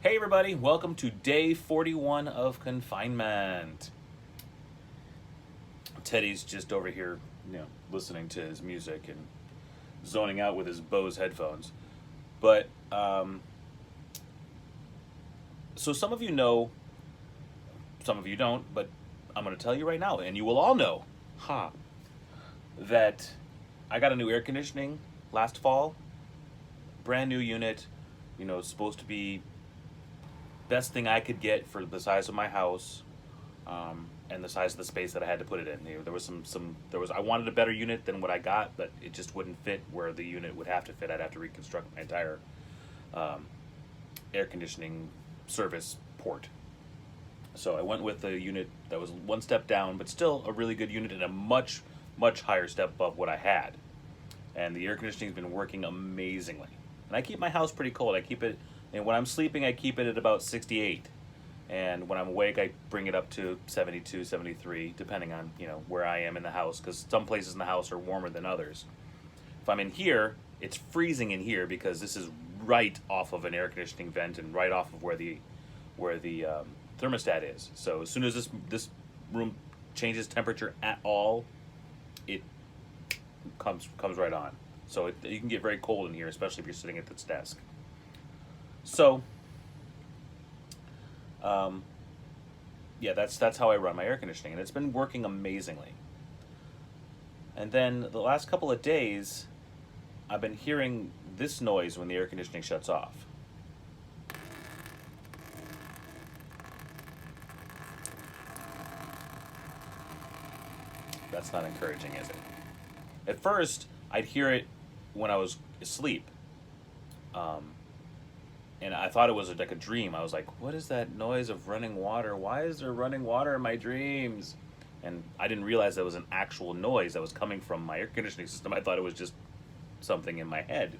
Hey everybody, welcome to day 41 of confinement. Teddy's just over here, listening to his music and zoning out with his Bose headphones. But, so some of you know, some of you don't, but I'm going to tell you right now, and you will all know, that I got a new air conditioning last fall. Brand new unit, supposed to be best thing I could get for the size of my house, and the size of the space that I had to put it in. There was I wanted a better unit than what I got, but it just wouldn't fit where the unit would have to fit. I'd have to reconstruct my entire air conditioning service port. So I went with a unit that was one step down, but still a really good unit and a much higher step above what I had. And the air conditioning's been working amazingly. And I keep my house pretty cold. And when I'm sleeping, I keep it at about 68. And when I'm awake, I bring it up to 72, 73, depending on, where I am in the house, because some places in the house are warmer than others. If I'm in here, it's freezing in here because this is right off of an air conditioning vent and right off of where the thermostat is. So as soon as this room changes temperature at all, it comes right on. So you can get very cold in here, especially if you're sitting at this desk. So, that's how I run my air conditioning, and it's been working amazingly. And then the last couple of days, I've been hearing this noise when the air conditioning shuts off. That's not encouraging, is it? At first, I'd hear it when I was asleep. And I thought it was like a dream. I was like, what is that noise of running water? Why is there running water in my dreams? And I didn't realize that was an actual noise that was coming from my air conditioning system. I thought it was just something in my head.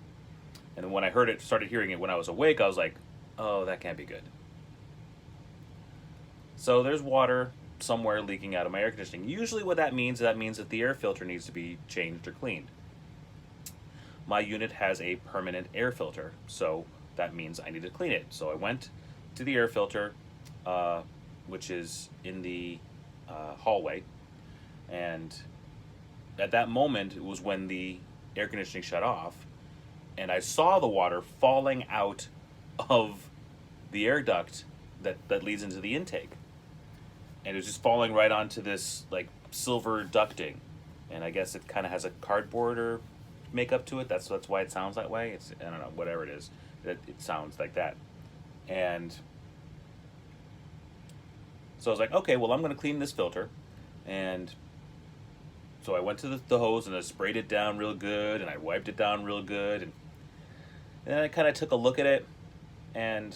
And then when I started hearing it when I was awake, I was like, oh, that can't be good. So there's water somewhere leaking out of my air conditioning. Usually what that means that the air filter needs to be changed or cleaned. My unit has a permanent air filter, so that means I need to clean it. So I went to the air filter, which is in the hallway, and at that moment it was when the air conditioning shut off, and I saw the water falling out of the air duct that leads into the intake, and it was just falling right onto this like silver ducting, and I guess it kind of has a cardboard or makeup to it. That's why it sounds that way. I don't know, whatever it is. It sounds like that. And so I was like, okay, well, I'm going to clean this filter. And so I went to the hose and I sprayed it down real good and I wiped it down real good. And then I kind of took a look at it and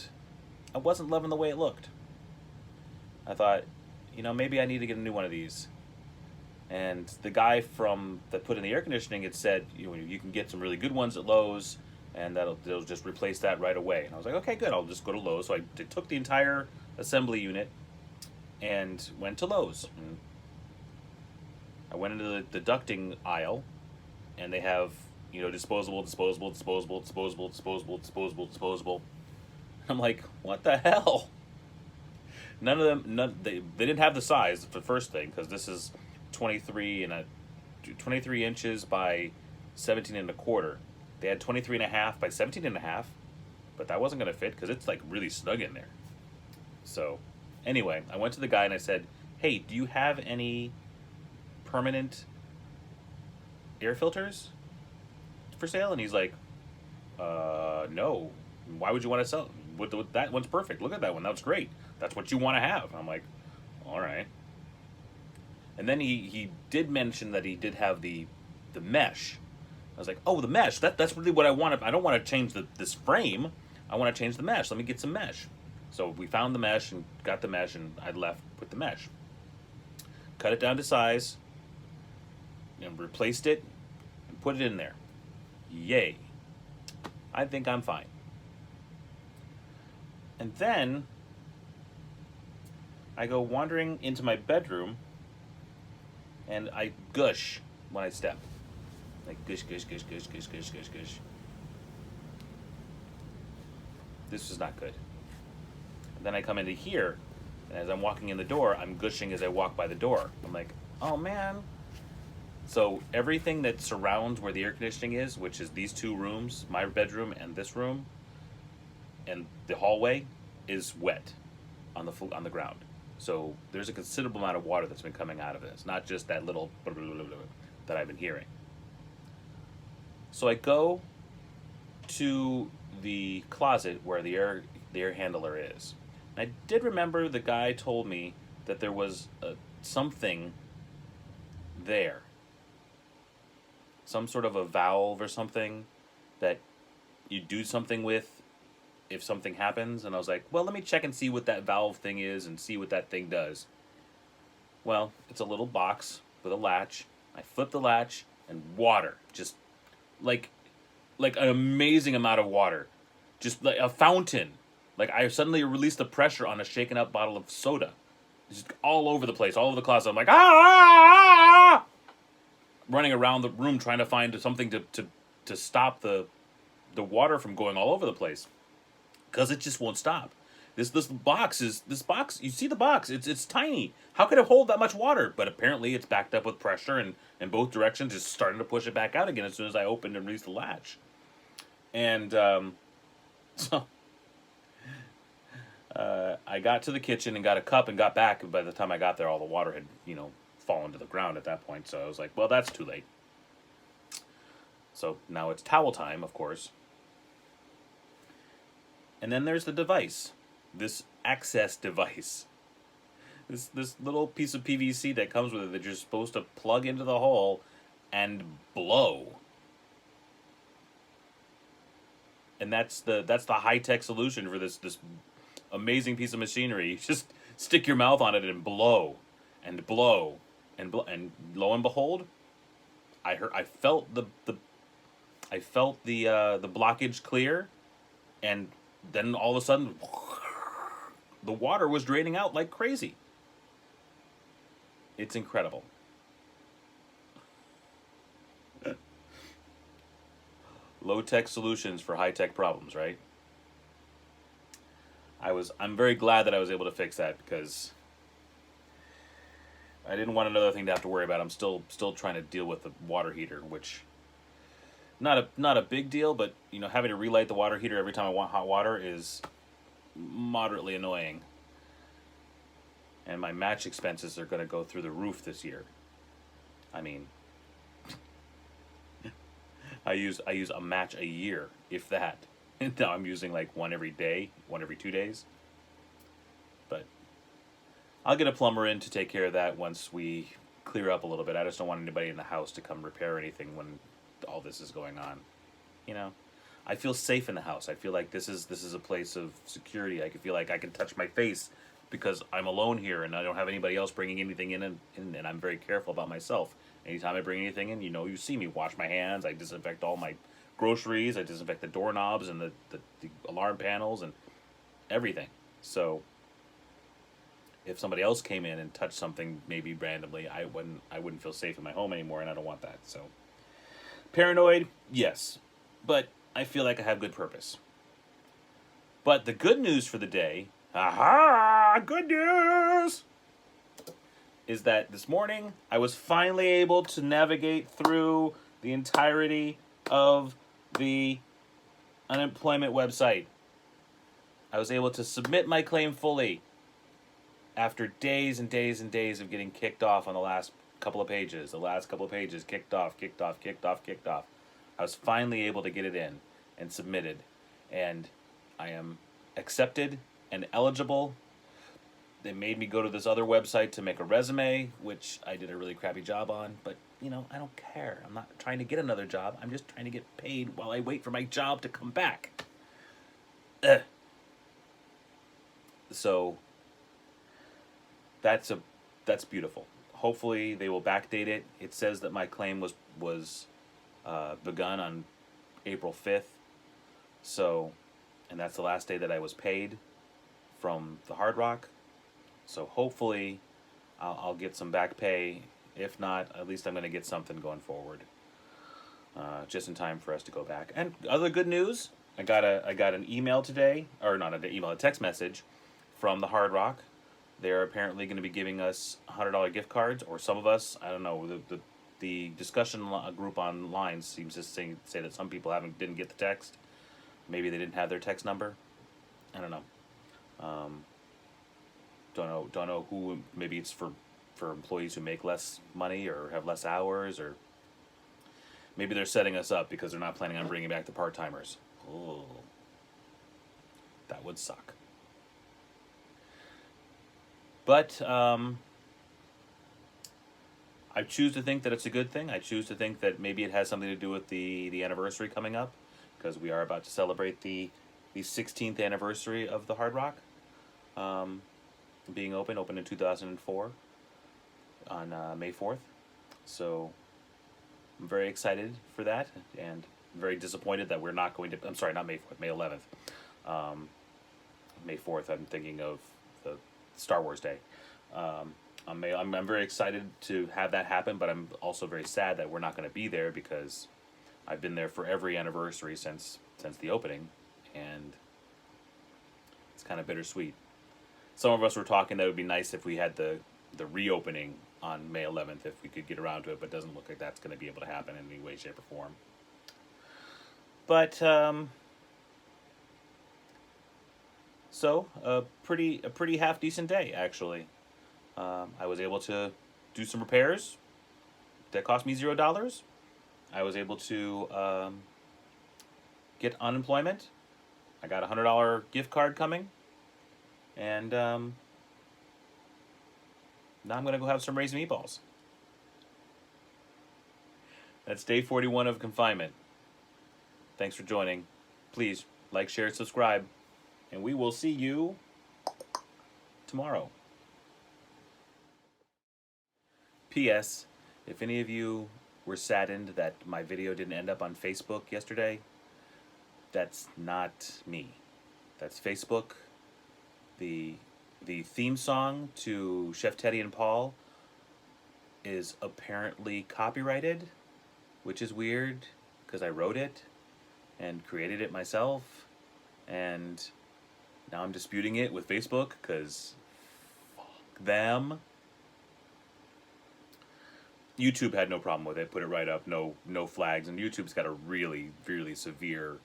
I wasn't loving the way it looked. I thought, maybe I need to get a new one of these. And the guy that put in the air conditioning had said, you can get some really good ones at Lowe's, and they'll just replace that right away. And I was like, okay, good, I'll just go to Lowe's. So I took the entire assembly unit and went to Lowe's. And I went into the ducting aisle, and they have, disposable. I'm like, what the hell? They didn't have the size, the first thing, because this is 23 inches by 17 and a quarter. They had 23 and a half by 17 and a half, but that wasn't going to fit because it's like really snug in there. So anyway, I went to the guy and I said, hey, do you have any permanent air filters for sale? And he's like, no. Why would you want to sell it? That one's perfect. Look at that one. That's great. That's what you want to have. And I'm like, all right. And then he did mention that he did have the mesh. I was like, oh, the mesh. That's really what I want. I don't want to change this frame. I want to change the mesh. Let me get some mesh. So we found the mesh and got the mesh, and I left with the mesh. Cut it down to size, and replaced it, and put it in there. Yay. I think I'm fine. And then I go wandering into my bedroom, and I gush when I step. Like gush, gush, gush, gush, gush, gush, gush, gush. This was not good. And then I come into here, and as I'm walking in the door, I'm gushing as I walk by the door. I'm like, oh man. So everything that surrounds where the air conditioning is, which is these two rooms, my bedroom and this room, and the hallway, is wet on the ground. So there's a considerable amount of water that's been coming out of this, not just that little that I've been hearing. So I go to the closet where the air handler is. And I did remember the guy told me that there was something there, some sort of a valve or something that you do something with if something happens. And I was like, well, let me check and see what that valve thing is and see what that thing does. Well, it's a little box with a latch. I flip the latch and water, just like an amazing amount of water, just like a fountain. Like I suddenly released the pressure on a shaken up bottle of soda, just all over the place, all over the closet. I'm like running around the room trying to find something to stop the water from going all over the place, because it just won't stop. This box. You see the box? It's tiny. How could it hold that much water? But apparently it's backed up with pressure and in both directions, just starting to push it back out again as soon as I opened and released the latch. And so I got to the kitchen and got a cup and got back. And by the time I got there, all the water had fallen to the ground at that point. So I was like, well, that's too late. So now it's towel time, of course. And then there's the device, this access device. This little piece of PVC that comes with it that you're supposed to plug into the hole and blow. And that's the high-tech solution for this amazing piece of machinery. You just stick your mouth on it and blow and blow and blow, and lo and behold, I felt the blockage clear, and then all of a sudden the water was draining out like crazy. It's incredible. Low-tech solutions for high-tech problems, right? I'm very glad that I was able to fix that, because I didn't want another thing to have to worry about. I'm still trying to deal with the water heater, which not a big deal, but having to relight the water heater every time I want hot water is moderately annoying. And my match expenses are going to go through the roof this year. I mean, I use a match a year, if that. And now I'm using like one every 2 days. But I'll get a plumber in to take care of that once we clear up a little bit. I just don't want anybody in the house to come repair anything when all this is going on. I feel safe in the house. I feel like this is a place of security. I can feel like I can touch my face because I'm alone here and I don't have anybody else bringing anything in, and I'm very careful about myself. Anytime I bring anything in, you see me wash my hands. I disinfect all my groceries. I disinfect the doorknobs and the alarm panels and everything. So if somebody else came in and touched something maybe randomly, I wouldn't feel safe in my home anymore, and I don't want that. So paranoid, yes, but I feel like I have good purpose. But the good news for the day, good news, is that this morning I was finally able to navigate through the entirety of the unemployment website. I was able to submit my claim fully after days and days and days of getting kicked off on the last couple of pages. The last couple of pages, kicked off. I was finally able to get it in and submitted. And I am accepted and eligible. They made me go to this other website to make a resume, which I did a really crappy job on. But, I don't care. I'm not trying to get another job. I'm just trying to get paid while I wait for my job to come back. So that's beautiful. Hopefully they will backdate it. It says that my claim was begun on April 5th. So, and that's the last day that I was paid from the Hard Rock. So hopefully I'll get some back pay. If not, at least I'm going to get something going forward. Just in time for us to go back. And other good news, I got an email today, or not an email, a text message from the Hard Rock. They're apparently going to be giving us $100 gift cards, or some of us. I don't know. The discussion group online seems to say that some people didn't get the text. Maybe they didn't have their text number. I don't know. Um, don't know who. Maybe it's for employees who make less money or have less hours, or maybe they're setting us up because they're not planning on bringing back the part timers. Oh, that would suck. But I choose to think that it's a good thing. I choose to think that maybe it has something to do with the anniversary coming up, because we are about to celebrate the 16th anniversary of the Hard Rock being opened in 2004 on May 4th. So I'm very excited for that, and very disappointed that we're not going to. I'm sorry, not May 4th, May 11th. May 4th, I'm thinking of the Star Wars Day. I'm very excited to have that happen, but I'm also very sad that we're not going to be there, because I've been there for every anniversary since the opening, and it's kind of bittersweet. Some of us were talking that it would be nice if we had the reopening on May 11th, if we could get around to it, but it doesn't look like that's going to be able to happen in any way, shape, or form. But so a pretty half decent day, actually. I was able to do some repairs that cost me $0. I was able to get unemployment. I got a $100 gift card coming, and now I'm gonna go have some raised meatballs. That's day 41 of confinement. Thanks for joining. Please like, share, subscribe, and we will see you tomorrow. P.S. If any of you were saddened that my video didn't end up on Facebook yesterday, that's not me. That's Facebook. The theme song to Chef Teddy and Paul is apparently copyrighted, which is weird, because I wrote it and created it myself, and now I'm disputing it with Facebook because fuck them. YouTube had no problem with it, put it right up, no flags, and YouTube's got a really, really severe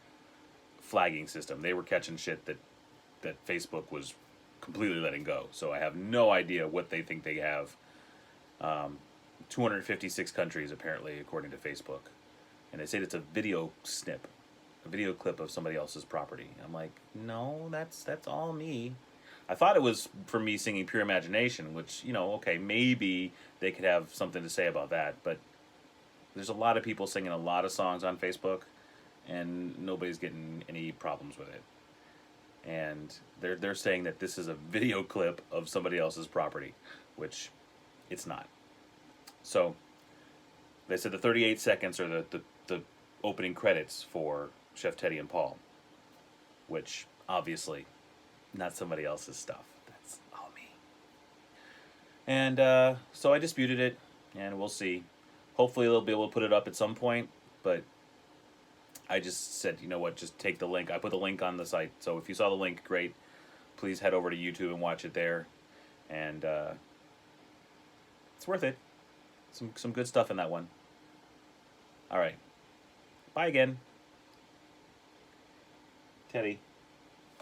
flagging system. They were catching shit that Facebook was completely letting go. So I have no idea what they think they have. 256 countries, apparently, according to Facebook. And they say it's a video snip, a video clip of somebody else's property. I'm like, no, that's all me. I thought it was for me singing Pure Imagination, which, okay, maybe they could have something to say about that, but there's a lot of people singing a lot of songs on Facebook, and nobody's getting any problems with it. And they're saying that this is a video clip of somebody else's property, which it's not. So they said the 38 seconds are the opening credits for Chef Teddy and Paul, which obviously not somebody else's stuff. That's all me. And so I disputed it, and we'll see. Hopefully they'll be able to put it up at some point, but I just said, you know what, just take the link. I put the link on the site, so if you saw the link, great. Please head over to YouTube and watch it there, and it's worth it. Some good stuff in that one. All right. Bye again. Teddy.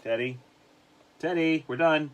Teddy. Teddy, we're done.